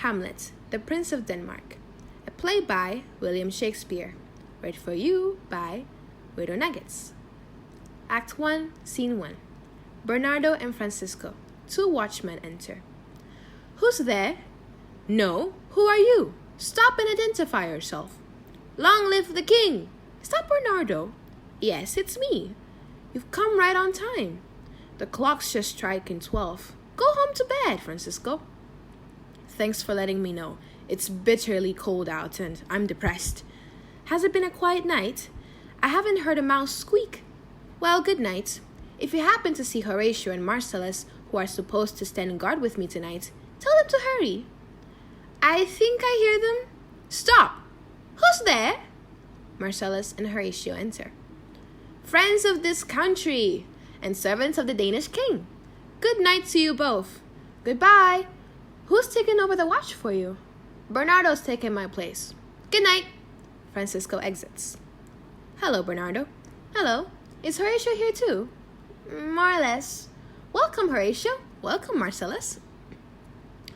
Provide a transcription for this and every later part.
Hamlet, the Prince of Denmark, a play by William Shakespeare, read for you by Weirdo Nuggets. Act 1, Scene 1. Bernardo and Francisco, two watchmen, enter. Who's there? No, who are you? Stop and identify yourself. Long live the king! Is that Bernardo? Yes, it's me. You've come right on time. The clock's just striking 12. Go home to bed, Francisco. Thanks for letting me know. It's bitterly cold out and I'm depressed. Has it been a quiet night? I haven't heard a mouse squeak. Well, good night. If you happen to see Horatio and Marcellus, who are supposed to stand guard with me tonight, tell them to hurry. I think I hear them. Stop! Who's there? Marcellus and Horatio enter. Friends of this country and servants of the Danish king. Good night to you both. Goodbye. Who's taking over the watch for you? Bernardo's taking my place. Good night. Francisco exits. Hello, Bernardo. Hello. Is Horatio here too? More or less. Welcome, Horatio. Welcome, Marcellus.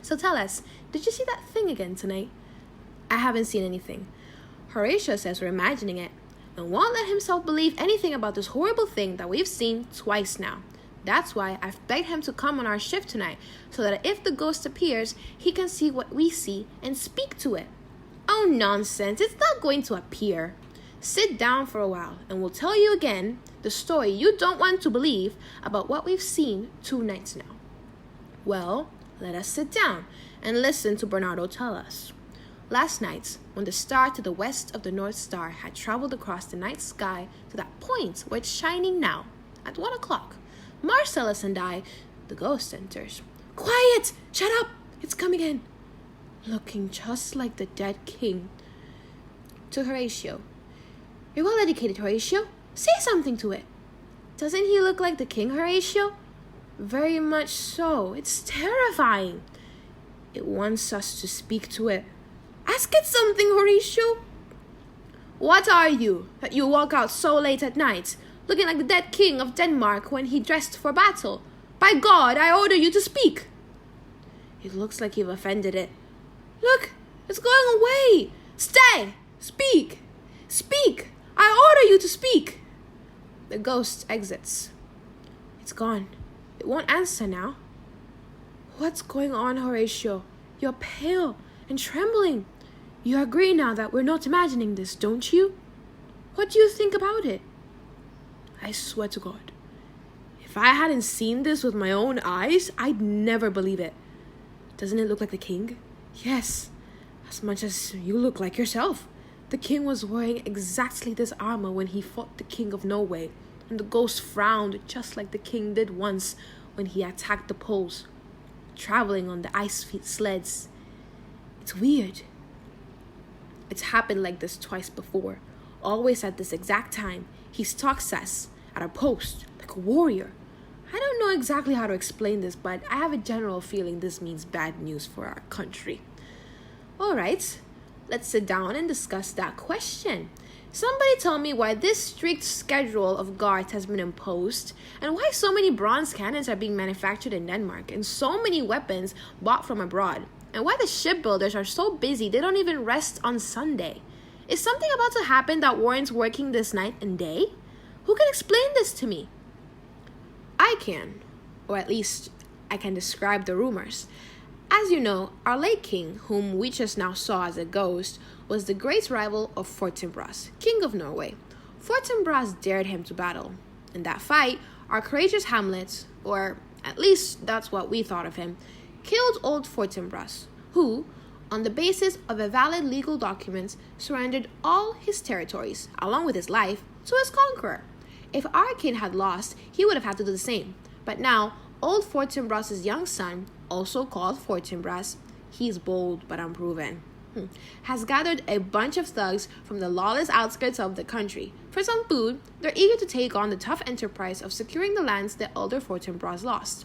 So tell us, did you see that thing again tonight? I haven't seen anything. Horatio says we're imagining it and won't let himself believe anything about this horrible thing that we've seen twice now. That's why I've begged him to come on our shift tonight, so that if the ghost appears, he can see what we see and speak to it. Oh, nonsense. It's not going to appear. Sit down for a while, and we'll tell you again the story you don't want to believe about what we've seen 2 nights now. Well, let us sit down and listen to Bernardo tell us. Last night, when the star to the west of the North Star had traveled across the night sky to that point where it's shining now, at 1 o'clock, Marcellus and I, the ghost, enters. Quiet! Shut up! It's coming in. Looking just like the dead king. To Horatio. You're well educated, Horatio. Say something to it. Doesn't he look like the king, Horatio? Very much so. It's terrifying. It wants us to speak to it. Ask it something, Horatio. What are you, that you walk out so late at night, looking like the dead king of Denmark when he dressed for battle? By God, I order you to speak. It looks like you've offended it. Look, it's going away. Stay! Speak! Speak! I order you to speak. The ghost exits. It's gone. It won't answer now. What's going on, Horatio? You're pale and trembling. You agree now that we're not imagining this, don't you? What do you think about it? I swear to God, if I hadn't seen this with my own eyes, I'd never believe it. Doesn't it look like the king? Yes, as much as you look like yourself. The king was wearing exactly this armor when he fought the king of Norway, and the ghost frowned just like the king did once when he attacked the Poles, traveling on the ice sleds. It's weird. It's happened like this twice before, always at this exact time. He stalks us at our post like a warrior. I don't know exactly how to explain this, but I have a general feeling this means bad news for our country. All right, let's sit down and discuss that question. Somebody tell me why this strict schedule of guards has been imposed, and why so many bronze cannons are being manufactured in Denmark and so many weapons bought from abroad, and why the shipbuilders are so busy they don't even rest on Sunday. Is something about to happen that warrants working this night and day? Who can explain this to me? I can, or at least I can describe the rumors. As you know, our late king, whom we just now saw as a ghost, was the great rival of Fortinbras, king of Norway. Fortinbras dared him to battle. In that fight, our courageous Hamlet, or at least that's what we thought of him, killed old Fortinbras, who, on the basis of a valid legal document, surrendered all his territories, along with his life, to his conqueror. If our king had lost, he would have had to do the same. But now, old Fortinbras' young son, also called Fortinbras, he's bold but unproven, has gathered a bunch of thugs from the lawless outskirts of the country. For some food, they're eager to take on the tough enterprise of securing the lands that elder Fortinbras lost.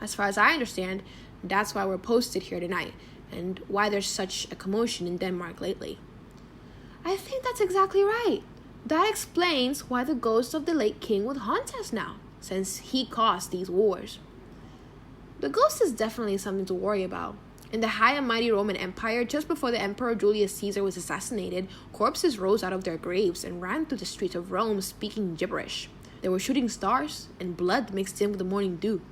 As far as I understand, that's why we're posted here tonight, and why there's such a commotion in Denmark lately. I think that's exactly right. That explains why the ghost of the late king would haunt us now, since he caused these wars. The ghost is definitely something to worry about. In the high and mighty Roman Empire, just before the Emperor Julius Caesar was assassinated, corpses rose out of their graves and ran through the streets of Rome speaking gibberish. There were shooting stars and blood mixed in with the morning dew,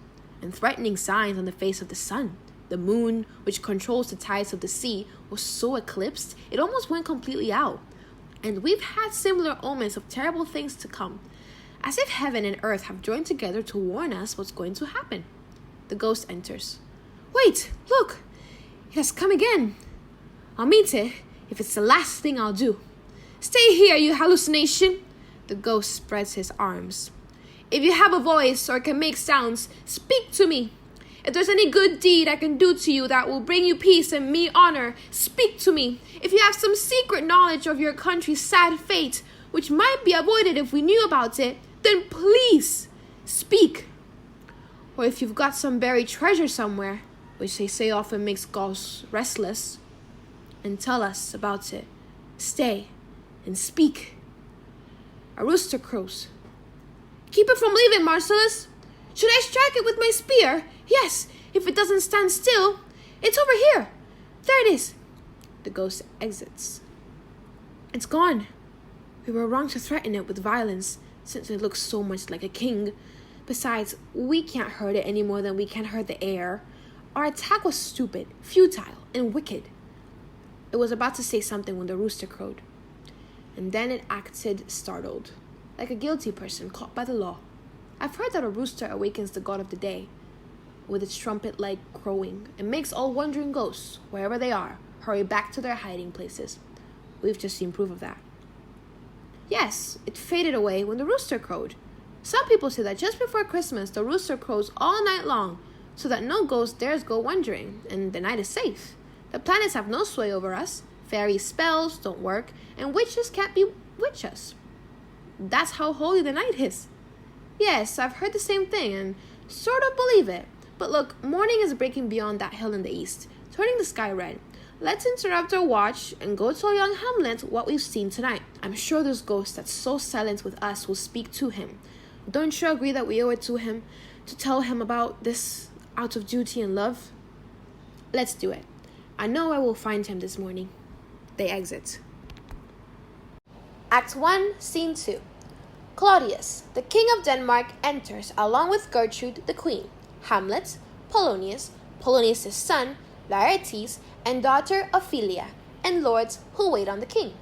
and threatening signs on the face of the sun. The moon, which controls the tides of the sea, was so eclipsed it almost went completely out. And we've had similar omens of terrible things to come, as if heaven and earth have joined together to warn us what's going to happen. The ghost enters. Wait, look! It has come again. I'll meet it if it's the last thing I'll do. Stay here, you hallucination! The ghost spreads his arms. If you have a voice or can make sounds, speak to me. If there's any good deed I can do to you that will bring you peace and me honor, speak to me. If you have some secret knowledge of your country's sad fate, which might be avoided if we knew about it, then please speak. Or if you've got some buried treasure somewhere, which they say often makes ghosts restless, and tell us about it. Stay and speak. A rooster crows. Keep it from leaving, Marcellus. Should I strike it with my spear? Yes, if it doesn't stand still. It's over here. There it is. The ghost exits. It's gone. We were wrong to threaten it with violence, since it looks so much like a king. Besides, we can't hurt it any more than we can hurt the air. Our attack was stupid, futile, and wicked. It was about to say something when the rooster crowed. And then it acted startled, like a guilty person caught by the law. I've heard that a rooster awakens the god of the day with its trumpet-like crowing and makes all wandering ghosts, wherever they are, hurry back to their hiding places. We've just seen proof of that. Yes, it faded away when the rooster crowed. Some people say that just before Christmas, the rooster crows all night long, so that no ghost dares go wandering, and the night is safe. The planets have no sway over us, fairy spells don't work, and witches can't bewitch us. That's how holy the night is. Yes, I've heard the same thing, and sort of believe it. But look, morning is breaking beyond that hill in the east, turning the sky red. Let's interrupt our watch and go tell young Hamlet what we've seen tonight. I'm sure this ghost that's so silent with us will speak to him. Don't you agree that we owe it to him to tell him about this out of duty and love? Let's do it. I know I will find him this morning. They exit. Act 1, Scene 2. Claudius, the king of Denmark, enters along with Gertrude, the queen, Hamlet, Polonius, Polonius' son, Laertes, and daughter Ophelia, and lords who wait on the king.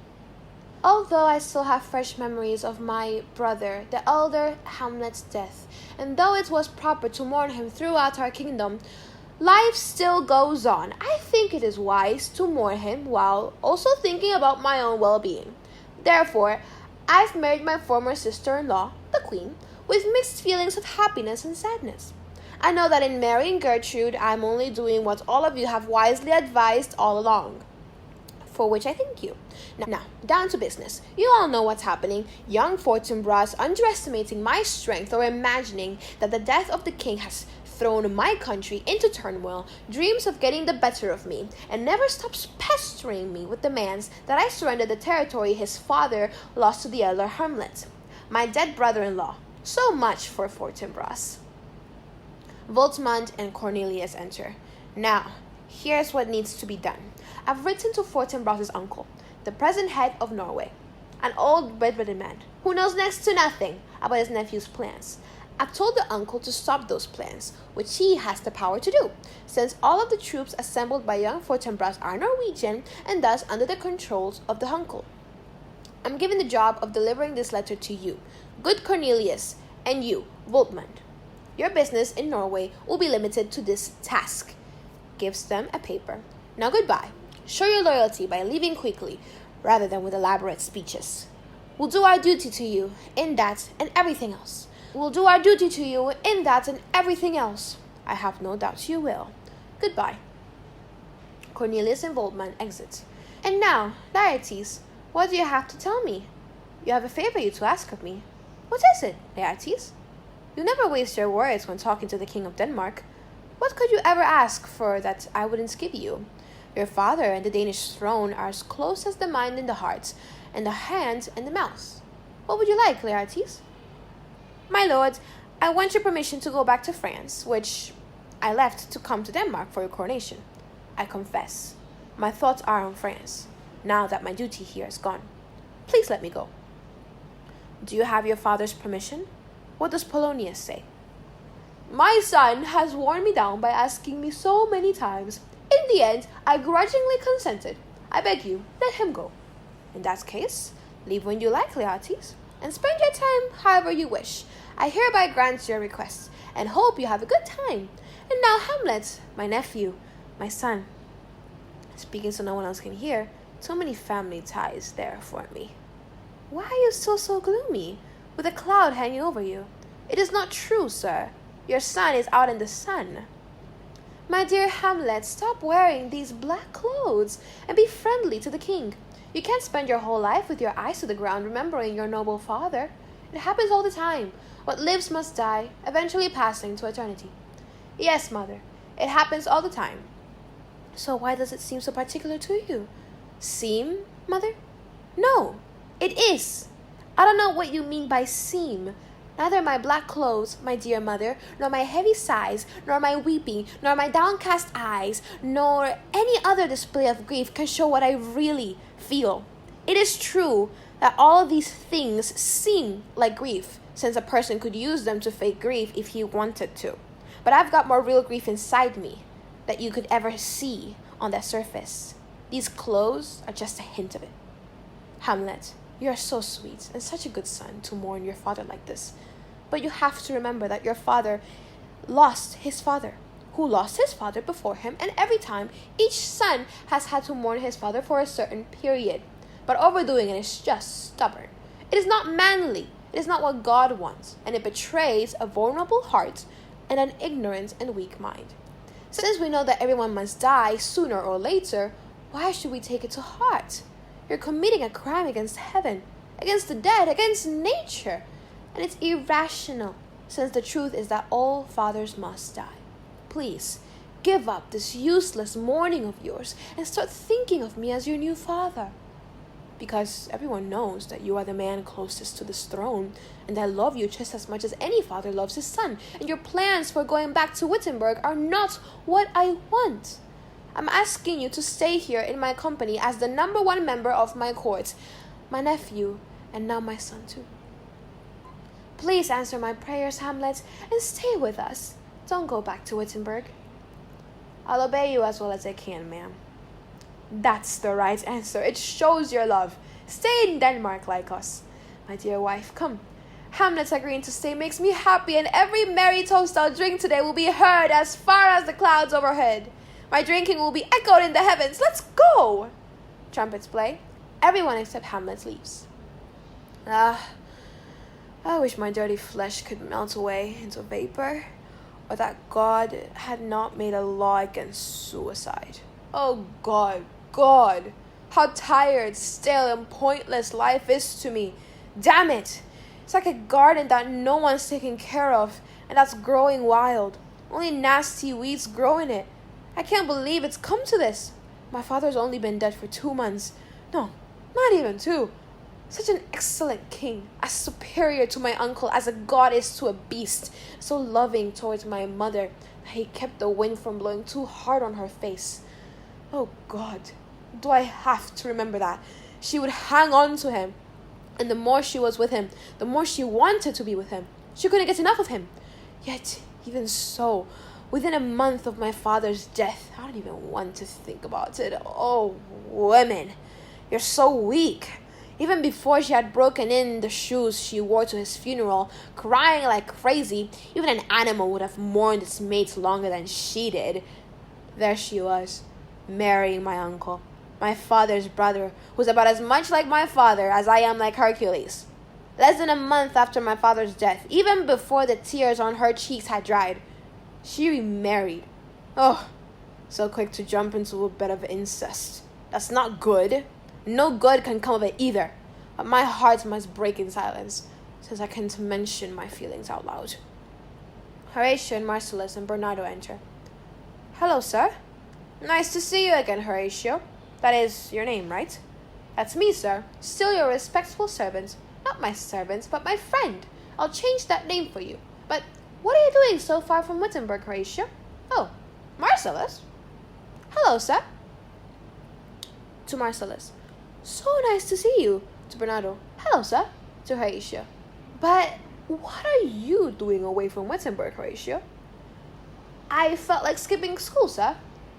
Although I still have fresh memories of my brother, the elder Hamlet's death, and though it was proper to mourn him throughout our kingdom, life still goes on. I think it is wise to mourn him while also thinking about my own well-being. Therefore, I've married my former sister-in-law, the queen, with mixed feelings of happiness and sadness. I know that in marrying Gertrude, I'm only doing what all of you have wisely advised all along, for which I thank you. Now, down to business. You all know what's happening. Young Fortinbras underestimating my strength or imagining that the death of the king has thrown my country into turmoil, dreams of getting the better of me, and never stops pestering me with demands that I surrender the territory his father lost to the elder Hamlet, my dead brother-in-law. So much for Fortinbras. Voltmund and Cornelius enter. Now, here's what needs to be done. I've written to Fortinbras' uncle, the present head of Norway, an old bedridden man who knows next to nothing about his nephew's plans. I've told the uncle to stop those plans, which he has the power to do, since all of the troops assembled by young Fortinbras are Norwegian and thus under the controls of the uncle. I'm given the job of delivering this letter to you, good Cornelius, and you, Voltmund. Your business in Norway will be limited to this task. Gives them a paper. Now goodbye. Show your loyalty by leaving quickly, rather than with elaborate speeches. We'll do our duty to you in that and everything else. We'll do our duty to you in that and everything else. I have no doubt you will. Goodbye. Cornelius and Voltmund exit. And now, Laertes, what do you have to tell me? You have a favor you to ask of me. What is it, Laertes? You never waste your words when talking to the king of Denmark. What could you ever ask for that I wouldn't give you? Your father and the Danish throne are as close as the mind and the heart, and the hand and the mouth. What would you like, Laertes? My lord, I want your permission to go back to France, which I left to come to Denmark for your coronation. I confess. My thoughts are on France, now that my duty here is gone. Please let me go." "Do you have your father's permission? What does Polonius say?" "My son has worn me down by asking me so many times. In the end, I grudgingly consented. I beg you, let him go." "In that case, leave when you like, Leates, and spend your time however you wish. I hereby grant your request, and hope you have a good time. And now, Hamlet, my nephew, my son," speaking so no one else can hear, "so many family ties there for me." "Why are you still so gloomy, with a cloud hanging over you? It is not true, sir. Your son is out in the sun." "My dear Hamlet, stop wearing these black clothes and be friendly to the king. You can't spend your whole life with your eyes to the ground remembering your noble father. It happens all the time. What lives must die, eventually passing to eternity." "Yes, mother, it happens all the time." "So why does it seem so particular to you?" "Seem, mother? No, it is. I don't know what you mean by seem. Neither my black clothes, my dear mother, nor my heavy sighs, nor my weeping, nor my downcast eyes, nor any other display of grief can show what I really feel. It is true that all of these things seem like grief, since a person could use them to fake grief if he wanted to. But I've got more real grief inside me that you could ever see on that surface. These clothes are just a hint of it. Hamlet, you are so sweet and such a good son to mourn your father like this. But you have to remember that your father lost his father, who lost his father before him, and every time each son has had to mourn his father for a certain period. But overdoing it is just stubborn. It is not manly. It is not what God wants, and it betrays a vulnerable heart and an ignorant and weak mind. Since we know that everyone must die sooner or later, why should we take it to heart? You're committing a crime against heaven, against the dead, against nature. And it's irrational, since the truth is that all fathers must die. Please, give up this useless mourning of yours and start thinking of me as your new father. Because everyone knows that you are the man closest to this throne, and I love you just as much as any father loves his son, and your plans for going back to Wittenberg are not what I want. I'm asking you to stay here in my company as the #1 member of my court, my nephew, and now my son too. Please answer my prayers, Hamlet, and stay with us. Don't go back to Wittenberg." "I'll obey you as well as I can, ma'am." "That's the right answer. It shows your love. Stay in Denmark like us. My dear wife, come. Hamlet's agreeing to stay makes me happy, and every merry toast I'll drink today will be heard as far as the clouds overhead. My drinking will be echoed in the heavens. Let's go!" Trumpets play. Everyone except Hamlet leaves. I wish my dirty flesh could melt away into vapor, or that God had not made a law against suicide. Oh God, God, how tired, stale, and pointless life is to me. Damn it! It's like a garden that no one's taking care of, and that's growing wild. Only nasty weeds grow in it. I can't believe it's come to this. My father's only been dead for 2 months. No, not even 2. Such an excellent king, as superior to my uncle as a god is to a beast, so loving towards my mother that he kept the wind from blowing too hard on her face. Oh God, do I have to remember that? She would hang on to him, and the more she was with him, the more she wanted to be with him. She couldn't get enough of him. Yet, even so, within a month of my father's death, I don't even want to think about it. Oh, women, you're so weak. Even before she had broken in the shoes she wore to his funeral, crying like crazy, even an animal would have mourned its mate longer than she did. There she was, marrying my uncle, my father's brother, who's about as much like my father as I am like Hercules. Less than a month after my father's death, even before the tears on her cheeks had dried, she remarried. Oh, so quick to jump into a bed of incest. That's not good. No good can come of it either. But my heart must break in silence, since I can't mention my feelings out loud. Horatio and Marcellus and Bernardo enter. "Hello, sir. Nice to see you again, Horatio. That is your name, right?" "That's me, sir. Still your respectful servant. Not my servant, but my friend. I'll change that name for you. But what are you doing so far from Wittenberg, Horatio?" "Oh, Marcellus?" Hello, sir. To Marcellus. So nice to see you. To Bernardo. Hello, sir. To Horatio. But what are you doing away from Wittenberg, Horatio? I felt like skipping school, sir.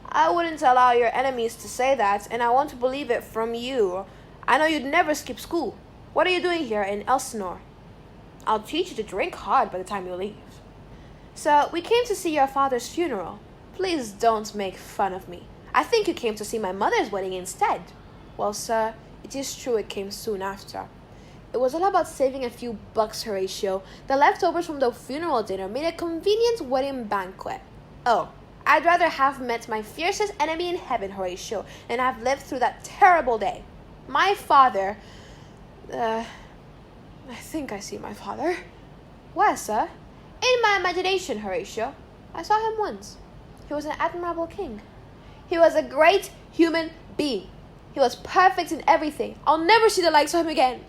I wouldn't allow your enemies to say that, and I want to believe it from you. I know you'd never skip school. What are you doing here in Elsinore? I'll teach you to drink hard by the time you leave. So, we came to see your father's funeral. Please don't make fun of me. I think you came to see my mother's wedding instead. Well, sir, it is true it came soon after. It was all about saving a few bucks, Horatio. The leftovers from the funeral dinner made a convenient wedding banquet. Oh, I'd rather have met my fiercest enemy in heaven, Horatio, than have lived through that terrible day. My father... I think I see my father. Where, sir? In my imagination, Horatio. I saw him once. He was an admirable king. He was a great human being. He was perfect in everything. I'll never see the likes of him again.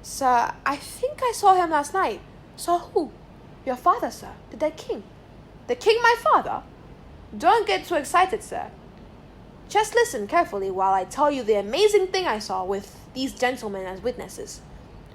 Sir, I think I saw him last night. Saw who? Your father, sir. The dead king. The king, my father? Don't get too excited, sir. Just listen carefully while I tell you the amazing thing I saw with these gentlemen as witnesses.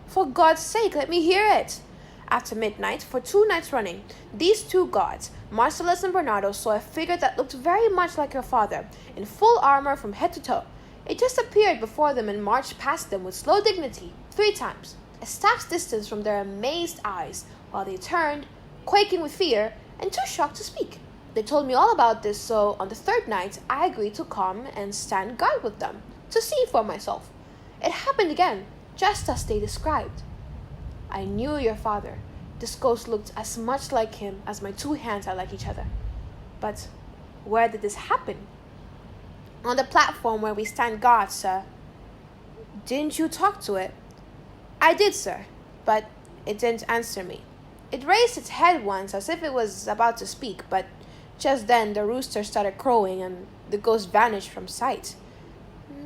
For God's sake, let me hear it. After midnight, for 2 nights running, these 2 gods, Marcellus and Bernardo, saw a figure that looked very much like your father, in full armor from head to toe. It just appeared before them and marched past them with slow dignity, 3 times, a staff's distance from their amazed eyes, while they turned, quaking with fear, and too shocked to speak. They told me all about this, so on the 3rd night, I agreed to come and stand guard with them, to see for myself. It happened again, just as they described. I knew your father. This ghost looked as much like him as my 2 hands are like each other. But where did this happen? On the platform where we stand guard, sir. Didn't you talk to it? I did, sir, but it didn't answer me. It raised its head once as if it was about to speak, but just then the rooster started crowing and the ghost vanished from sight.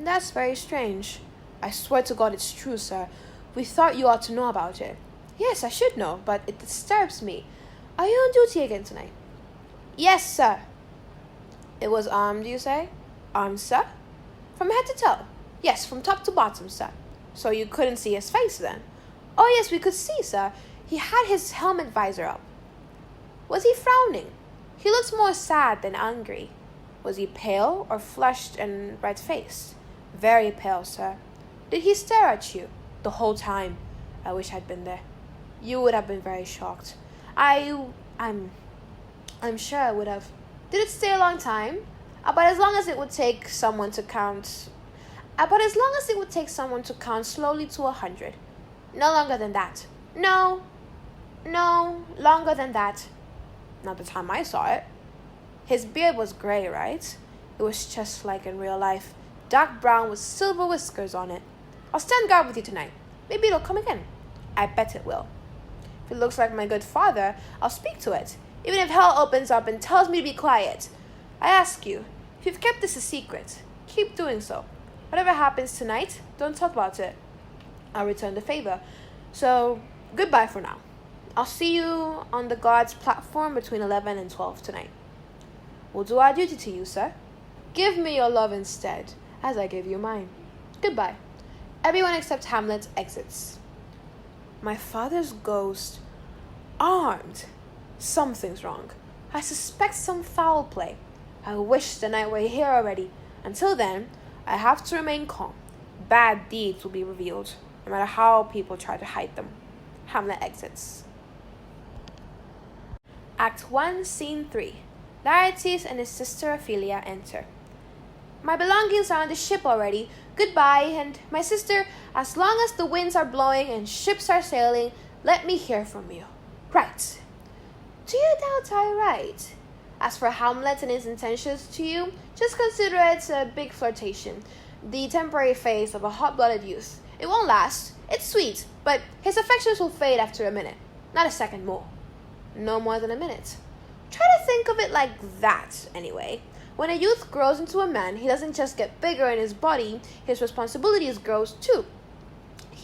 That's very strange. I swear to God it's true, sir. We thought you ought to know about it. Yes, I should know, but it disturbs me. Are you on duty again tonight? Yes, sir. It was armed, you say? Armed, sir? From head to toe? Yes, from top to bottom, sir. So you couldn't see his face then? Oh, yes, we could see, sir. He had his helmet visor up. Was he frowning? He looked more sad than angry. Was he pale or flushed and red-faced? Very pale, sir. Did he stare at you the whole time? I wish I'd been there. You would have been very shocked. I'm sure I would have. Did it stay a long time? About as long as it would take someone to count slowly to 100. No longer than that. No, longer than that. Not the time I saw it. His beard was gray, right? It was just like in real life. Dark brown with silver whiskers on it. I'll stand guard with you tonight. Maybe it'll come again. I bet it will. If it looks like my good father, I'll speak to it. Even if hell opens up and tells me to be quiet. I ask you, if you've kept this a secret, keep doing so. Whatever happens tonight, don't talk about it. I'll return the favor. So, goodbye for now. I'll see you on the guard's platform between 11 and 12 tonight. We'll do our duty to you, sir. Give me your love instead, as I give you mine. Goodbye. Everyone except Hamlet exits. My father's ghost. Armed. Something's wrong. I suspect some foul play. I wish the night were here already. Until then, I have to remain calm. Bad deeds will be revealed, no matter how people try to hide them. Hamlet exits. Act 1, Scene 3. Laertes and his sister Ophelia enter. My belongings are on the ship already. Goodbye, and my sister, as long as the winds are blowing and ships are sailing, let me hear from you. Right. Do you doubt I write? As for Hamlet and his intentions to you, just consider it a big flirtation, the temporary phase of a hot-blooded youth. It won't last. It's sweet, but his affections will fade after a minute, not a second more. No more than a minute. Try to think of it like that, anyway. When a youth grows into a man, he doesn't just get bigger in his body, his responsibilities grows too.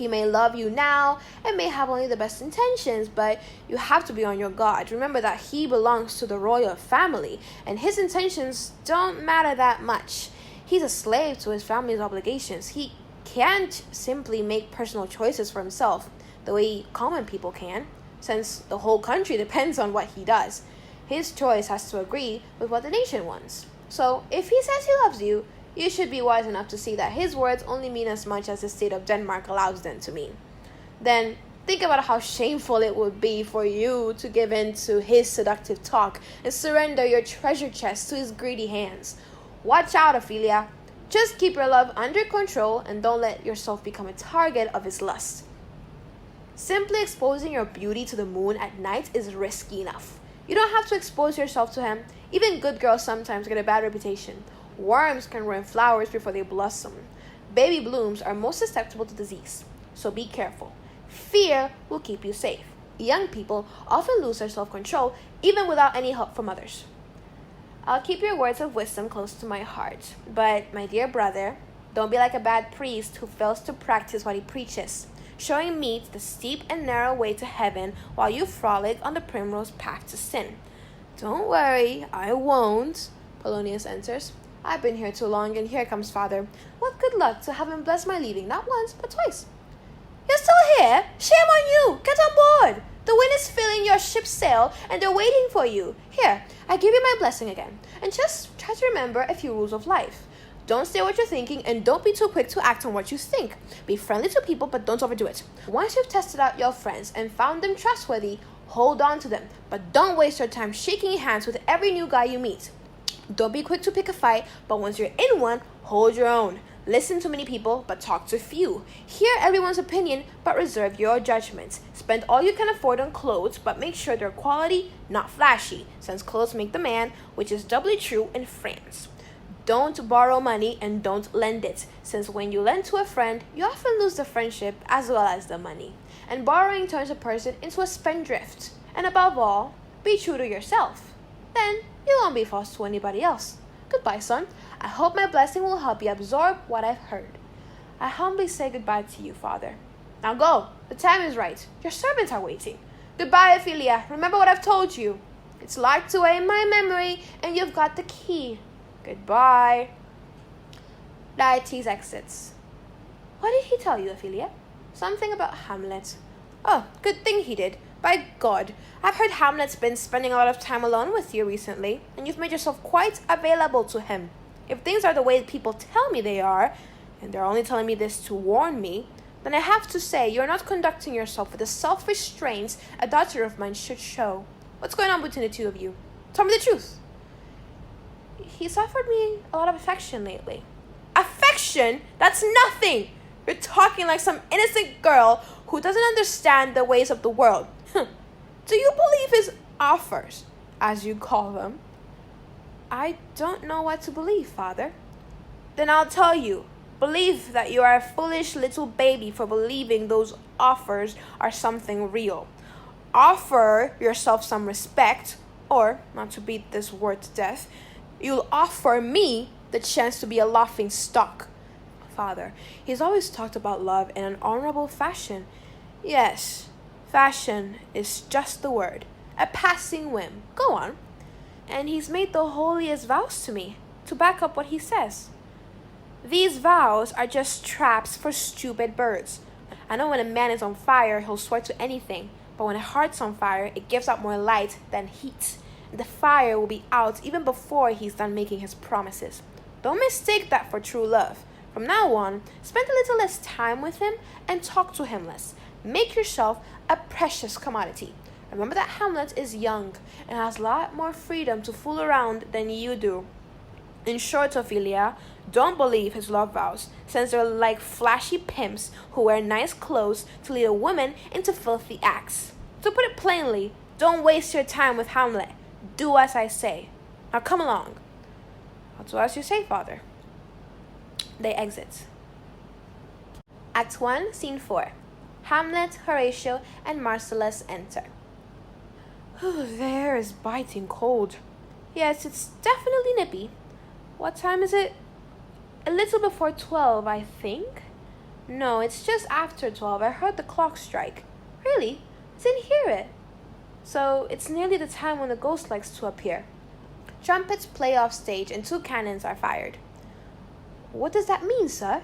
He may love you now and may have only the best intentions, but you have to be on your guard. Remember that he belongs to the royal family, and his intentions don't matter that much. He's a slave to his family's obligations. He can't simply make personal choices for himself the way common people can, since the whole country depends on what he does. His choice has to agree with what the nation wants. So if he says he loves you, you should be wise enough to see that his words only mean as much as the state of Denmark allows them to mean. Then think about how shameful it would be for you to give in to his seductive talk and surrender your treasure chest to his greedy hands. Watch out, Ophelia. Just keep your love under control and don't let yourself become a target of his lust. Simply exposing your beauty to the moon at night is risky enough. You don't have to expose yourself to him. Even good girls sometimes get a bad reputation. Worms can ruin flowers before they blossom. Baby blooms are most susceptible to disease, so be careful. Fear will keep you safe. Young people often lose their self-control even without any help from others. I'll keep your words of wisdom close to my heart, but my dear brother, don't be like a bad priest who fails to practice what he preaches, showing me the steep and narrow way to heaven while you frolic on the primrose path to sin. Don't worry, I won't, Polonius answers. I've been here too long, and here comes father. What good luck to have him bless my leaving, not once, but twice. You're still here? Shame on you! Get on board! The wind is filling your ship's sail, and they're waiting for you. Here, I give you my blessing again. And just try to remember a few rules of life. Don't say what you're thinking, and don't be too quick to act on what you think. Be friendly to people, but don't overdo it. Once you've tested out your friends and found them trustworthy, hold on to them. But don't waste your time shaking hands with every new guy you meet. Don't be quick to pick a fight, but once you're in one, hold your own. Listen to many people, but talk to few. Hear everyone's opinion, but reserve your judgment. Spend all you can afford on clothes, but make sure they're quality, not flashy, since clothes make the man, which is doubly true in France. Don't borrow money and don't lend it, since when you lend to a friend, you often lose the friendship as well as the money. And borrowing turns a person into a spendthrift. And above all, be true to yourself. Then you won't be false to anybody else. Goodbye, son. I hope my blessing will help you absorb what I've heard. I humbly say goodbye to you, father. Now go. The time is right. Your servants are waiting. Goodbye, Ophelia. Remember what I've told you. It's locked away in my memory, and you've got the key. Goodbye. Laertes exits. What did he tell you, Ophelia? Something about Hamlet. Oh, good thing he did. By God, I've heard Hamlet's been spending a lot of time alone with you recently, and you've made yourself quite available to him. If things are the way people tell me they are, and they're only telling me this to warn me, then I have to say you're not conducting yourself with the self-restraint a daughter of mine should show. What's going on between the two of you? Tell me the truth. He's offered me a lot of affection lately. Affection? That's nothing! You're talking like some innocent girl who doesn't understand the ways of the world. Do you believe his offers, as you call them? I don't know what to believe, father. Then I'll tell you. Believe that you are a foolish little baby for believing those offers are something real. Offer yourself some respect, or, not to beat this word to death, you'll offer me the chance to be a laughing stock. Father, he's always talked about love in an honorable fashion. Yes, fashion is just the word. A passing whim. Go on. And he's made the holiest vows to me, to back up what he says. These vows are just traps for stupid birds. I know when a man is on fire, he'll swear to anything. But when a heart's on fire, it gives out more light than heat. The fire will be out even before he's done making his promises. Don't mistake that for true love. From now on, spend a little less time with him and talk to him less. Make yourself a precious commodity. Remember that Hamlet is young and has a lot more freedom to fool around than you do. In short, Ophelia, don't believe his love vows, since they're like flashy pimps who wear nice clothes to lead a woman into filthy acts. To put it plainly, don't waste your time with Hamlet. Do as I say. Now come along. I'll do as you say, father. They exit. Act 1, Scene 4. Hamlet, Horatio, and Marcellus enter. The air is biting cold. Yes, it's definitely nippy. What time is it? A little before 12, I think. No, it's just after 12. I heard the clock strike. Really? I didn't hear it. So it's nearly the time when the ghost likes to appear. Trumpets play off stage and 2 cannons are fired. What does that mean, sir?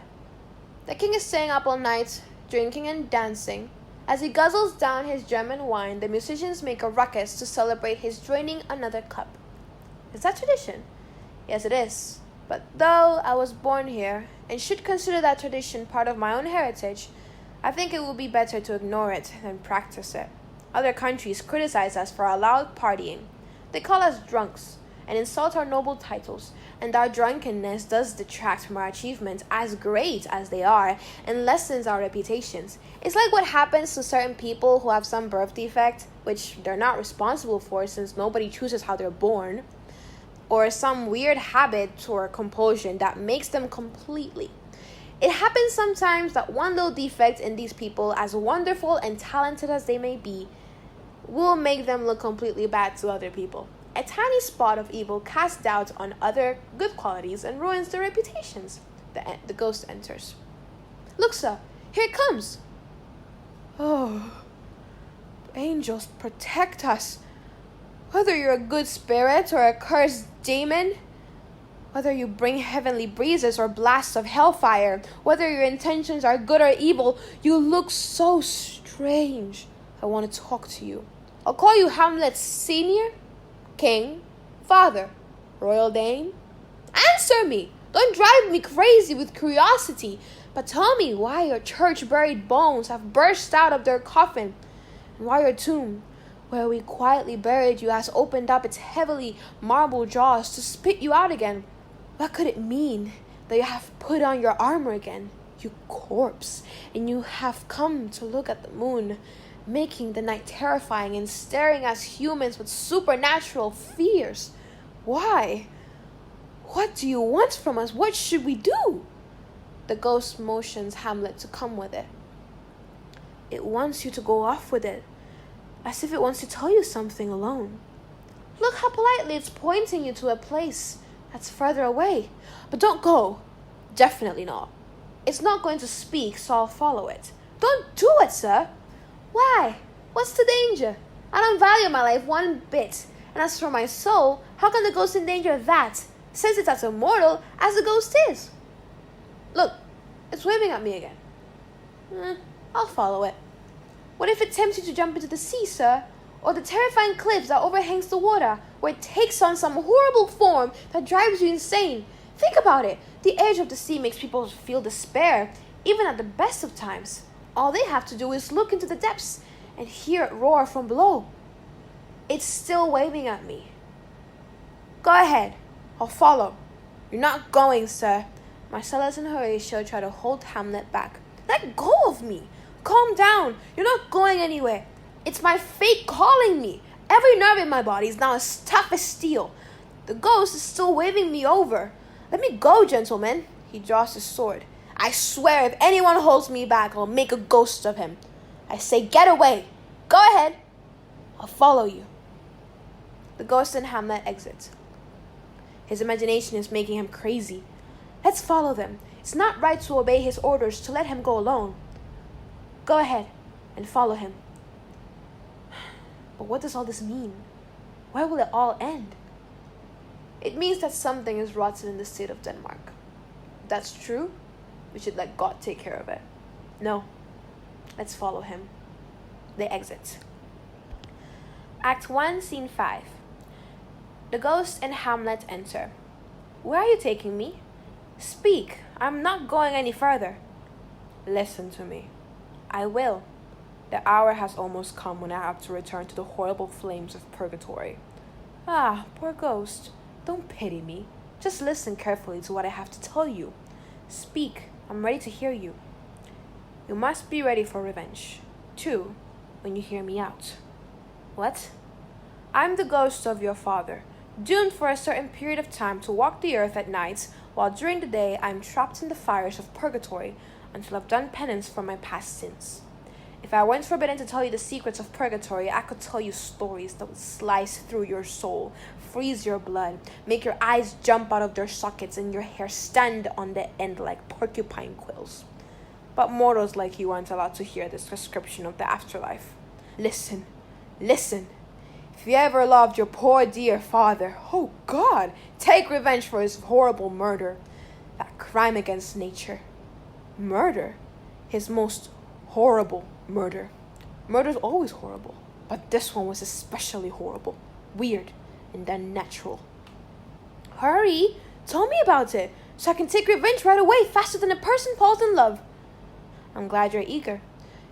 The king is staying up all night, drinking and dancing. As he guzzles down his German wine, the musicians make a ruckus to celebrate his draining another cup. Is that tradition? Yes, it is. But though I was born here and should consider that tradition part of my own heritage, I think it would be better to ignore it than practice it. Other countries criticize us for our loud partying. They call us drunks and insult our noble titles, and our drunkenness does detract from our achievements, as great as they are, and lessens our reputations. It's like what happens to certain people who have some birth defect, which they're not responsible for since nobody chooses how they're born, or some weird habit or compulsion that makes them completely. It happens sometimes that one little defect in these people, as wonderful and talented as they may be, will make them look completely bad to other people. A tiny spot of evil casts doubt on other good qualities and ruins their reputations. The ghost enters. Look, sir, here it comes. Oh, angels, protect us. Whether you're a good spirit or a cursed demon, whether you bring heavenly breezes or blasts of hellfire, whether your intentions are good or evil, you look so strange. I want to talk to you. I'll call you Hamlet Senior, King, Father, Royal Dame. Answer me! Don't drive me crazy with curiosity, but tell me why your church-buried bones have burst out of their coffin, and why your tomb, where we quietly buried you, has opened up its heavily marble jaws to spit you out again. What could it mean that you have put on your armor again, you corpse, and you have come to look at the moon, making the night terrifying and staring as humans with supernatural fears? Why? What do you want from us? What should we do? The ghost motions Hamlet to come with it. It wants you to go off with it, as if it wants to tell you something alone. Look how politely it's pointing you to a place that's further away. But don't go. Definitely not. It's not going to speak, so I'll follow it. Don't do it, sir. Why? What's the danger? I don't value my life one bit. And as for my soul, how can the ghost endanger that, since it's as immortal as the ghost is? Look, it's waving at me again. I'll follow it. What if it tempts you to jump into the sea, sir? Or the terrifying cliffs that overhangs the water, where it takes on some horrible form that drives you insane? Think about it. The edge of the sea makes people feel despair, even at the best of times. All they have to do is look into the depths and hear it roar from below. It's still waving at me. Go ahead. I'll follow. You're not going, sir. Marcellus and Horatio try to hold Hamlet back. Let go of me. Calm down. You're not going anywhere. It's my fate calling me. Every nerve in my body is now as tough as steel. The ghost is still waving me over. Let me go, gentlemen. He draws his sword. I swear if anyone holds me back, I'll make a ghost of him. I say get away. Go ahead. I'll follow you. The ghost and Hamlet exit. His imagination is making him crazy. Let's follow them. It's not right to obey his orders to let him go alone. Go ahead and follow him. But what does all this mean? Where will it all end? It means that something is rotten in the state of Denmark. If that's true, we should let God take care of it. No, let's follow him. They exit. Act 1, Scene 5. The ghost and Hamlet enter. Where are you taking me? Speak, I'm not going any further. Listen to me. I will. The hour has almost come when I have to return to the horrible flames of purgatory. Ah, poor ghost. Don't pity me. Just listen carefully to what I have to tell you. Speak. I'm ready to hear you. You must be ready for revenge, too, when you hear me out. What? I'm the ghost of your father, doomed for a certain period of time to walk the earth at night, while during the day I'm trapped in the fires of purgatory until I've done penance for my past sins. If I weren't forbidden to tell you the secrets of purgatory, I could tell you stories that would slice through your soul, freeze your blood, make your eyes jump out of their sockets and your hair stand on the end like porcupine quills. But mortals like you aren't allowed to hear this description of the afterlife. Listen, listen. If you ever loved your poor dear father, oh God, take revenge for his horrible murder. That crime against nature. Murder. His most horrible murder. Murder's always horrible, but this one was especially horrible, weird, and unnatural. Hurry, tell me about it, so I can take revenge right away, faster than a person falls in love. I'm glad you're eager.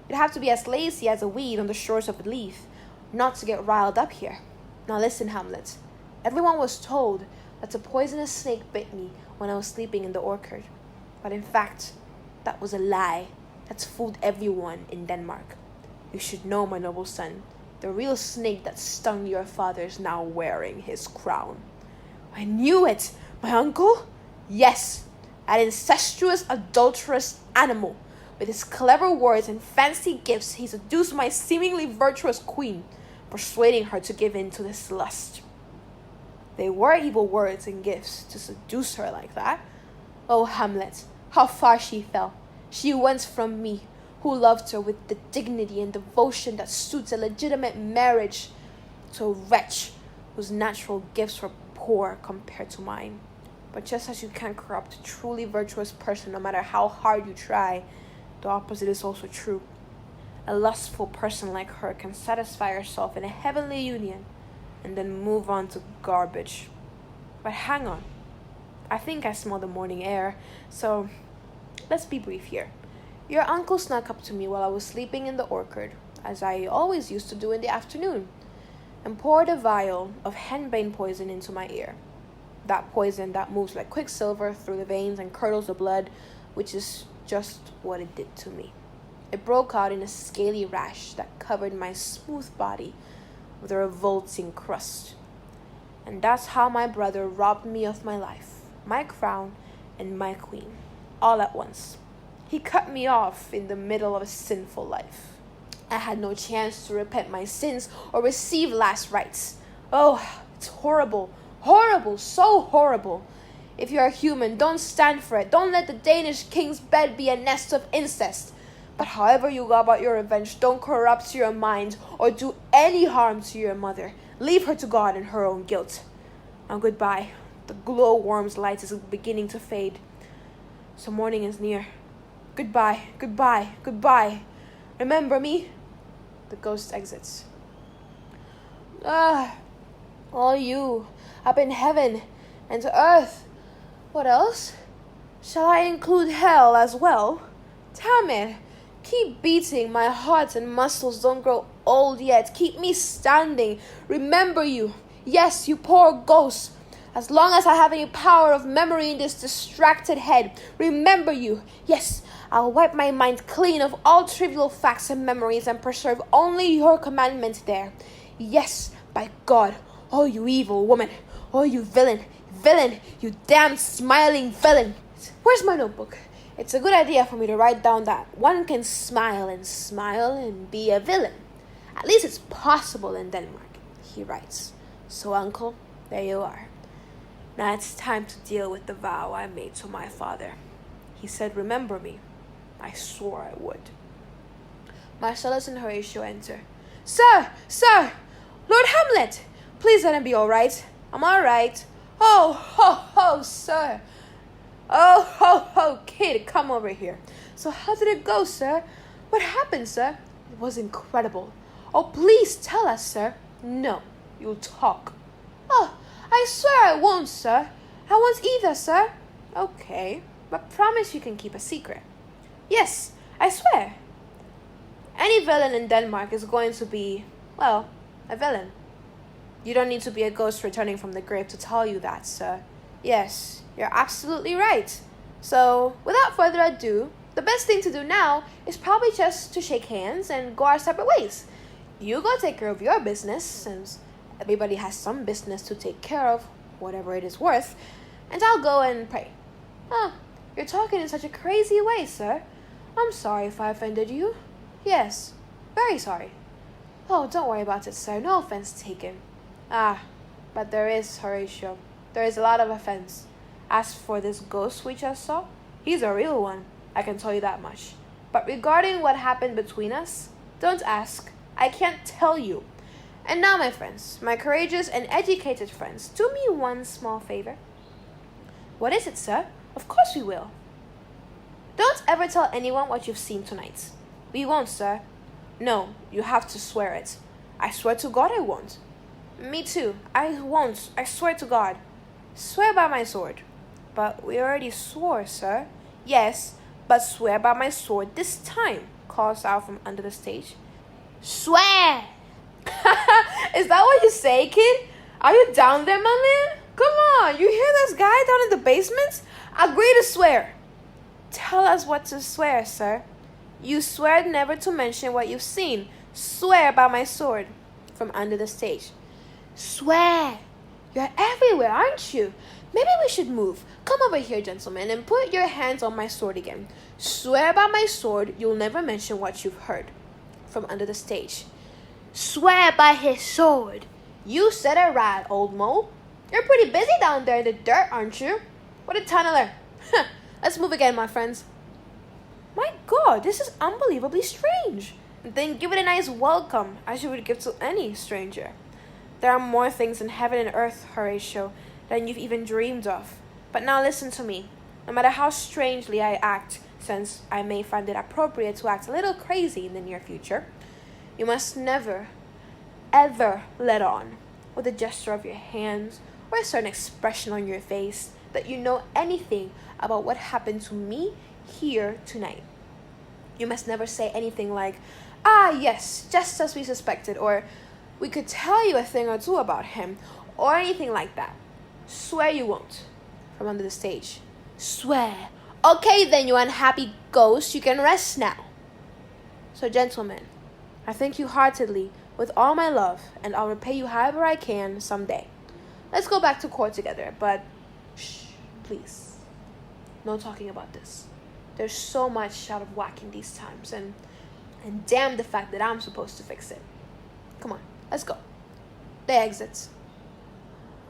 You'd have to be as lazy as a weed on the shores of a leaf, not to get riled up here. Now listen, Hamlet. Everyone was told that a poisonous snake bit me when I was sleeping in the orchard. But in fact, that was a lie. That's fooled everyone in Denmark. You should know, my noble son, the real snake that stung your father is now wearing his crown. I knew it! My uncle? Yes, an incestuous, adulterous animal. With his clever words and fancy gifts, he seduced my seemingly virtuous queen, persuading her to give in to this lust. They were evil words and gifts to seduce her like that. Oh, Hamlet, how far she fell. She went from me, who loved her with the dignity and devotion that suits a legitimate marriage, to a wretch whose natural gifts were poor compared to mine. But just as you can't corrupt a truly virtuous person no matter how hard you try, the opposite is also true. A lustful person like her can satisfy herself in a heavenly union and then move on to garbage. But hang on. I think I smell the morning air, so let's be brief here. Your uncle snuck up to me while I was sleeping in the orchard, as I always used to do in the afternoon, and poured a vial of henbane poison into my ear. That poison that moves like quicksilver through the veins and curdles the blood, which is just what it did to me. It broke out in a scaly rash that covered my smooth body with a revolting crust. And that's how my brother robbed me of my life, my crown, and my queen, all at once. He cut me off in the middle of a sinful life. I had no chance to repent my sins or receive last rites. Oh, it's horrible, horrible, so horrible. If you are human, don't stand for it. Don't let the Danish king's bed be a nest of incest. But however you go about your revenge, don't corrupt your mind or do any harm to your mother. Leave her to God and her own guilt. Now goodbye. The glowworm's light is beginning to fade, so morning is near. Goodbye, goodbye, goodbye. Remember me? The ghost exits. All you, up in heaven and to earth. What else? Shall I include hell as well? Damn it. Keep beating. My heart and muscles don't grow old yet. Keep me standing. Remember you. Yes, you poor ghost. As long as I have any power of memory in this distracted head, remember you. Yes, I'll wipe my mind clean of all trivial facts and memories and preserve only your commandments there. Yes, by God, oh you evil woman, oh you villain, you damn smiling villain. Where's my notebook? It's a good idea for me to write down that one can smile and be a villain. At least it's possible in Denmark, he writes. So uncle, there you are. Now it's time to deal with the vow I made to my father. He said, remember me. I swore I would. Marcellus and Horatio enter. Sir! Lord Hamlet! Please let him be all right. I'm all right. Oh, ho, sir. Oh, ho, kid, come over here. So how did it go, sir? What happened, sir? It was incredible. Oh, please tell us, sir. No, you'll talk. Oh, I swear I won't, sir. I won't either, sir. Okay, but promise you can keep a secret. Yes, I swear. Any villain in Denmark is going to be, well, a villain. You don't need to be a ghost returning from the grave to tell you that, sir. Yes, you're absolutely right. So, without further ado, the best thing to do now is probably just to shake hands and go our separate ways. You go take care of your business, since everybody has some business to take care of, whatever it is worth, and I'll go and pray. You're talking in such a crazy way, sir. I'm sorry if I offended you. Yes, very sorry. Oh, don't worry about it, sir. No offense taken. But there is, Horatio. There is a lot of offense. As for this ghost we just saw, he's a real one. I can tell you that much. But regarding what happened between us, don't ask. I can't tell you. And now, my friends, my courageous and educated friends, do me one small favor. What is it, sir? Of course we will. Don't ever tell anyone what you've seen tonight. We won't, sir. No, you have to swear it. I swear to God I won't. Me too. I won't. I swear to God. Swear by my sword. But we already swore, sir. Yes, but swear by my sword this time, calls out from under the stage. Swear! Is that what you say, kid? Are you down there, my man? Come on, you hear this guy down in the basement? Agree to swear. Tell us what to swear, sir. You swear never to mention what you've seen. Swear by my sword. From under the stage. Swear. You're everywhere, aren't you? Maybe we should move. Come over here, gentlemen, and put your hands on my sword again. Swear by my sword you'll never mention what you've heard. From under the stage. Swear by his sword. You said it right, old mole. You're pretty busy down there in the dirt, aren't you? What a tunneler. Let's move again, my friends. My God, this is unbelievably strange. Then give it a nice welcome, as you would give to any stranger. There are more things in heaven and earth, Horatio, than you've even dreamed of. But now listen to me. No matter how strangely I act, since I may find it appropriate to act a little crazy in the near future, you must never, ever let on, with a gesture of your hands or a certain expression on your face, that you know anything about what happened to me here tonight. You must never say anything like, "Ah, yes, just as we suspected," or "We could tell you a thing or two about him," or anything like that. Swear you won't. From under the stage. Swear. Okay then, you unhappy ghost, you can rest now. So, gentlemen, I thank you heartily with all my love, and I'll repay you however I can someday. Let's go back to court together, but shh, please. No talking about this. There's so much out of whack in these times, and damn the fact that I'm supposed to fix it. Come on, let's go. They exit.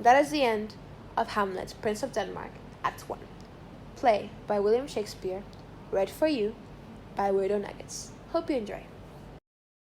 That is the end of Hamlet, Prince of Denmark, Act 1. Play by William Shakespeare, read for you by Weirdo Nuggets. Hope you enjoy.